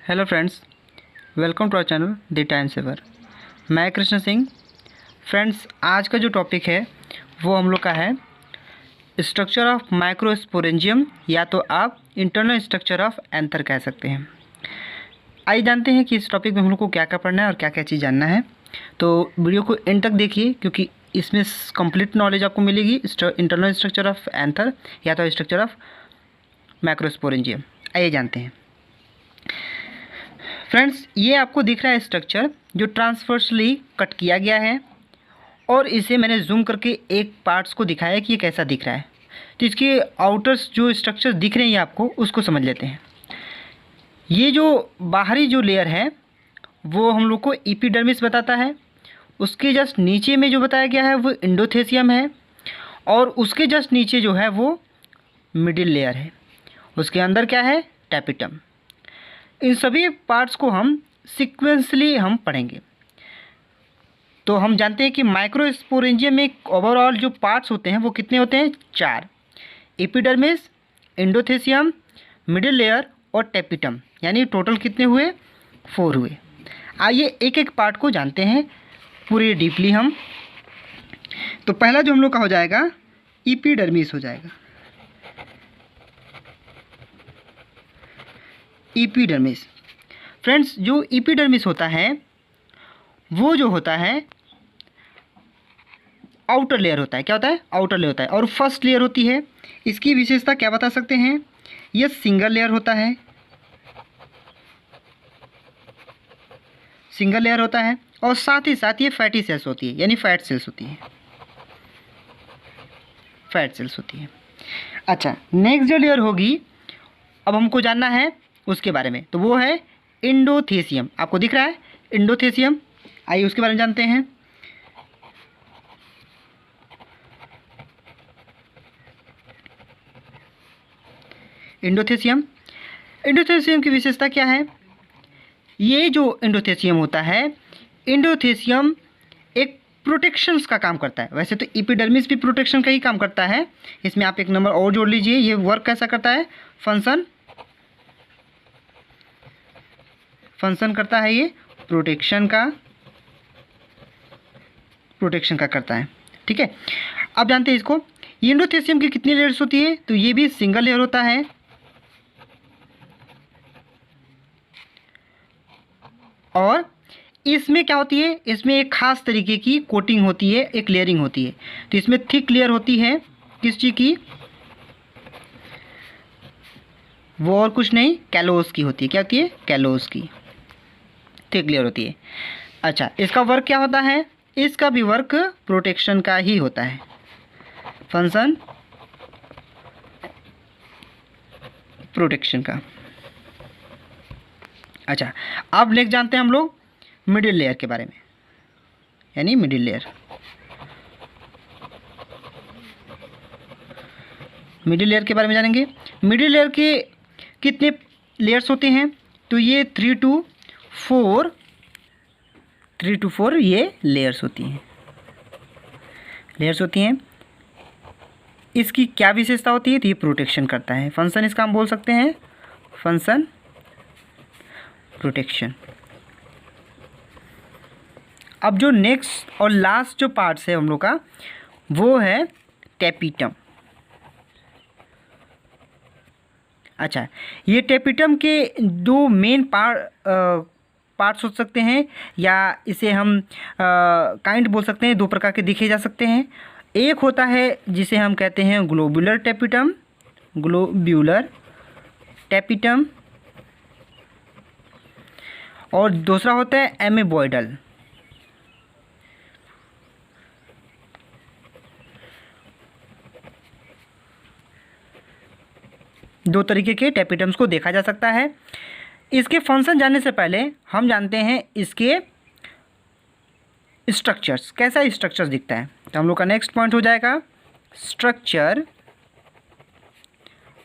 Hello friends, welcome to our channel the time saver. मैं Krishna Singh. Friends, आज का जो टॉपिक है वो हम लोग का है स्ट्रक्चर ऑफ माइक्रोस्पोरेंजियम, या तो आप इंटरनल स्ट्रक्चर ऑफ एंथर कह सकते हैं। आइए जानते हैं कि इस टॉपिक में हम लोग को क्या क्या पढ़ना है और क्या क्या चीज़ जानना है। तो वीडियो को एंड तक देखिए, क्योंकि इसमें कंप्लीट नॉलेज आपको मिलेगी इंटरनल स्ट्रक्चर ऑफ एंथर या तो स्ट्रक्चर ऑफ माइक्रोस्पोरेंजियम। आइए जानते हैं। फ्रेंड्स, ये आपको दिख रहा है स्ट्रक्चर जो ट्रांसवर्सली कट किया गया है, और इसे मैंने जूम करके एक पार्ट्स को दिखाया कि ये कैसा दिख रहा है। तो इसके आउटर्स जो स्ट्रक्चर दिख रहे हैं आपको, उसको समझ लेते हैं। ये जो बाहरी जो लेयर है वो हम लोग को एपिडर्मिस बताता है। उसके जस्ट नीचे में जो बताया गया है वो एंडोथेसियम है, और उसके जस्ट नीचे जो है वो मिडिल लेयर है। उसके अंदर क्या है? टैपिटम। इन सभी पार्ट्स को हम सीक्वेंसली हम पढ़ेंगे। तो हम जानते हैं कि माइक्रोस्पोरेंजियम में ओवरऑल जो पार्ट्स होते हैं वो कितने होते हैं? 4। एपिडर्मिस, एंडोथेसियम, मिडिल लेयर और टैपिटम, यानी टोटल कितने हुए? 4 हुए। आइए एक एक पार्ट को जानते हैं पूरी डीपली हम। तो पहला जो हम लोग का हो जाएगा एपिडर्मिस हो जाएगा। एपिडर्मिस। फ्रेंड्स, जो एपिडर्मिस होता है वो जो होता है आउटर लेयर होता है। क्या होता है? आउटर लेयर होता है, और फर्स्ट लेयर होती है। इसकी विशेषता क्या बता सकते हैं? ये सिंगल लेयर होता है, सिंगल लेयर होता है, और साथ ही साथ ये फैटी सेल्स होती है, यानी फैट सेल्स होती है, फैट सेल्स होती है। अच्छा, नेक्स्ट जो लेयर होगी, अब हमको जानना है उसके बारे में, तो वो है एंडोथेसियम। आपको दिख रहा है एंडोथेसियम। आइए उसके बारे में जानते हैं। एंडोथेसियम। एंडोथेसियम की विशेषता क्या है? ये जो एंडोथेसियम होता है, एंडोथेसियम एक प्रोटेक्शंस का काम करता है। वैसे तो एपिडर्मिस भी प्रोटेक्शन का ही काम करता है। इसमें आप एक नंबर और जोड़ लीजिए। ये वर्क कैसा करता है? फंक्शन करता है, ये प्रोटेक्शन का करता है। ठीक है, अब जानते हैं इसको। ये एंडोथेसियम की कितनी लेयर्स होती है? तो ये भी सिंगल लेयर होता है, और इसमें क्या होती है? इसमें एक खास तरीके की कोटिंग होती है, एक लेयरिंग होती है। तो इसमें थिक लेयर होती है, किस चीज़ की? वो और कुछ नहीं, कैलोस की होती है। क्या होती है? कैलोस की थिक लेयर होती है। अच्छा, इसका वर्क क्या होता है? इसका भी वर्क प्रोटेक्शन का ही होता है, फंक्शन प्रोटेक्शन का। अच्छा, अब नेक्स्ट जानते हैं हम लोग मिडिल लेयर के बारे में, यानी मिडिल लेयर। मिडिल लेयर के बारे में जानेंगे। मिडिल लेयर के कितने लेयर्स होते हैं? तो ये 3 to 4 ये लेयर्स होती हैं। इसकी क्या विशेषता होती है? तो ये प्रोटेक्शन करता है। फंक्शन इसका हम बोल सकते हैं फंक्शन प्रोटेक्शन। अब जो नेक्स्ट और लास्ट जो पार्ट्स है हम लोग का, वो है टैपिटम। अच्छा, ये टैपिटम के दो मेन पार्ट्स हो सकते हैं, या इसे हम काइंड बोल सकते हैं। 2 प्रकार के देखे जा सकते हैं। एक होता है जिसे हम कहते हैं ग्लोब्यूलर टैपिटम, और दूसरा होता है एमेबॉइडल। दो तरीके के टैपिटम्स को देखा जा सकता है। इसके फंक्शन जानने से पहले हम जानते हैं इसके स्ट्रक्चर्स, कैसा स्ट्रक्चर्स दिखता है। तो हम लोग का नेक्स्ट पॉइंट हो जाएगा स्ट्रक्चर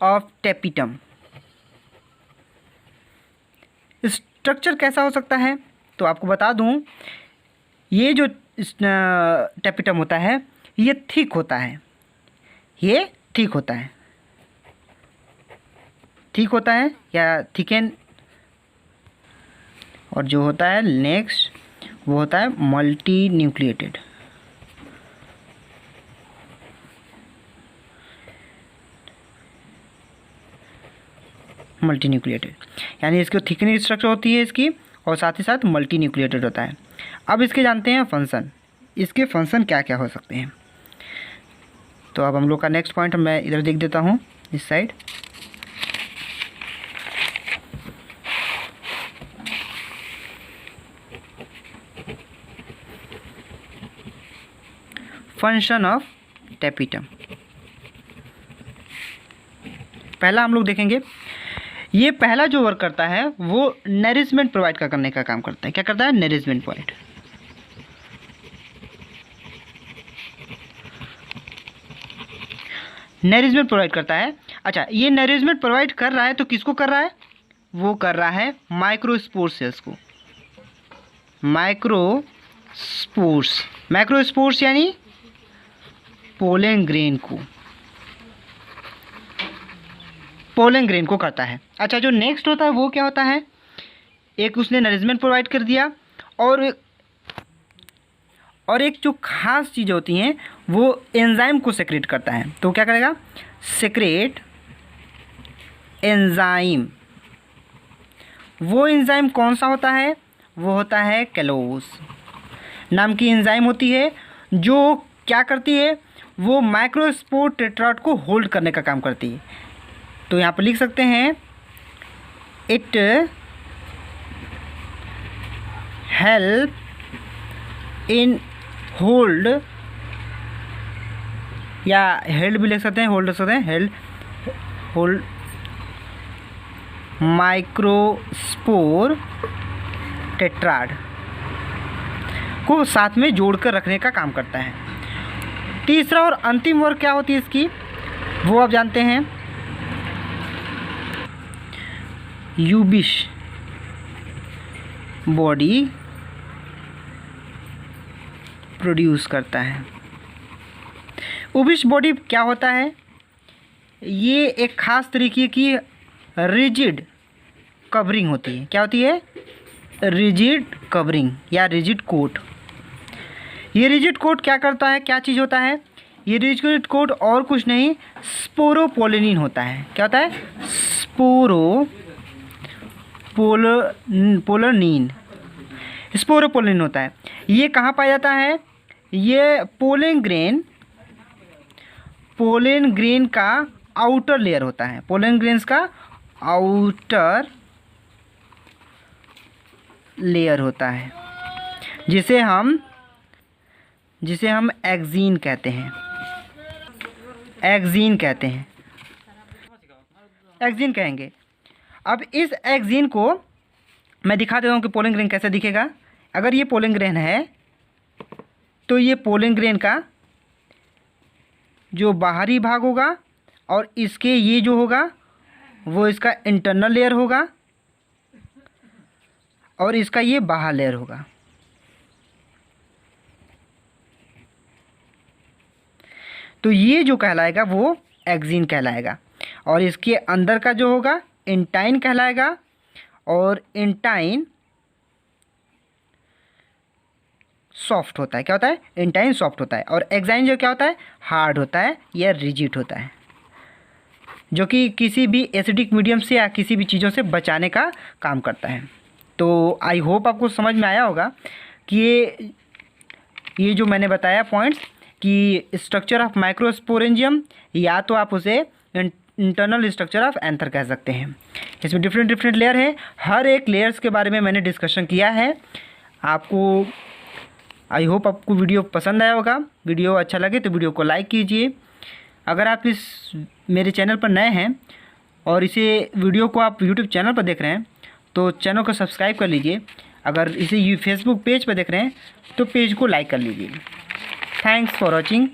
ऑफ टैपिटम। स्ट्रक्चर कैसा हो सकता है? तो आपको बता दूं, ये जो टैपिटम होता है ये थिक होता है, ठीक होता है या थिकन और जो होता है नेक्स्ट वो होता है मल्टी न्यूक्लिएटेड। मल्टी न्यूक्लिएटेड यानी इसकी थिकनिंग स्ट्रक्चर होती है इसकी, और साथ ही साथ मल्टी न्यूक्लिएटेड होता है। अब इसके जानते हैं फंक्शन, इसके फंक्शन क्या क्या हो सकते हैं। तो अब हम लोग का नेक्स्ट पॉइंट मैं इधर देख देता हूँ इस साइड। फंक्शन ऑफ टैपिटम, पहला हम लोग देखेंगे। ये पहला जो वर्क करता है वो नरिशमेंट प्रोवाइड करने का काम करता है। क्या करता है? Nourishment provide. नरिशमेंट प्रोवाइड करता है। अच्छा, ये नरिशमेंट प्रोवाइड कर रहा है तो किसको कर रहा है? वो कर रहा है माइक्रोस्पोर सेल्स को। माइक्रोस्पोर्स यानी पोलन ग्रेन को, पोलन ग्रेन को करता है। अच्छा, जो नेक्स्ट होता है वो क्या होता है? एक उसने नरिशमेंट प्रोवाइड कर दिया, और एक जो खास चीज़ होती हैं वो एंजाइम को सेक्रेट करता है। तो क्या करेगा? Secret enzyme. वो एंजाइम कौन सा होता है? वो होता है कैलोस नाम की एंजाइम होती है, जो क्या करती है? वो माइक्रोस्पोर टेट्राड को होल्ड करने का काम करती है। तो यहाँ पर लिख सकते हैं इट हेल्प इन होल्ड, या हेल्ड भी लिख सकते हैं, होल्ड लिख सकते हैं, होल्ड माइक्रोस्पोर टेट्राड को साथ में जोड़कर रखने का काम करता है। तीसरा और अंतिम वर्क क्या होती है इसकी, वो आप जानते हैं। यूबिश बॉडी प्रोड्यूस करता है। उबिश बॉडी क्या होता है? ये एक खास तरीके की रिजिड कवरिंग होती है। क्या होती है? रिजिड कवरिंग या रिजिड कोट। ये रिजिड कोट क्या करता है? क्या चीज़ होता है? ये रिजिड कोट और कुछ नहीं, स्पोरोपोलिनिन होता है। क्या होता है? स्पोरोपोलिनिन होता है। ये कहाँ पाया जाता है? ये पोलन ग्रेन का आउटर लेयर होता है। पोलन ग्रेन्स का आउटर लेयर होता है, जिसे हम एक्जीन कहते हैं। एक्जीन कहेंगे। अब इस एक्जीन को मैं दिखा देता हूँ कि पोलन ग्रेन कैसे दिखेगा। अगर ये पोलन ग्रेन है तो ये पोलन ग्रेन का जो बाहरी भाग होगा, और इसके ये जो होगा वो इसका इंटरनल लेयर होगा, और इसका ये बाहर लेयर होगा। तो ये जो कहलाएगा वो एक्जीन कहलाएगा, और इसके अंदर का जो होगा इंटाइन कहलाएगा, और इंटाइन सॉफ्ट होता है। क्या होता है? इंटाइन सॉफ्ट होता है। और एक्साइन जो क्या होता है? हार्ड होता है या रिजिड होता है, जो कि किसी भी एसिडिक मीडियम से या किसी भी चीज़ों से बचाने का काम करता है। तो आई होप आपको समझ में आया होगा कि ये जो मैंने बताया पॉइंट्स कि स्ट्रक्चर ऑफ माइक्रोस्पोरेंजियम, या तो आप उसे इंटरनल स्ट्रक्चर ऑफ एंथर कह सकते हैं। इसमें डिफरेंट लेयर है। हर एक लेयर्स के बारे में मैंने डिस्कशन किया है। आपको आई होप आपको वीडियो पसंद आया होगा। वीडियो अच्छा लगे तो वीडियो को लाइक कीजिए। अगर आप इस मेरे चैनल पर नए हैं और इसे वीडियो को आप यूट्यूब चैनल पर देख रहे हैं तो चैनल को सब्सक्राइब कर लीजिए। अगर इसे फेसबुक पेज पर देख रहे हैं तो पेज को लाइक कर लीजिए। Thanks for watching.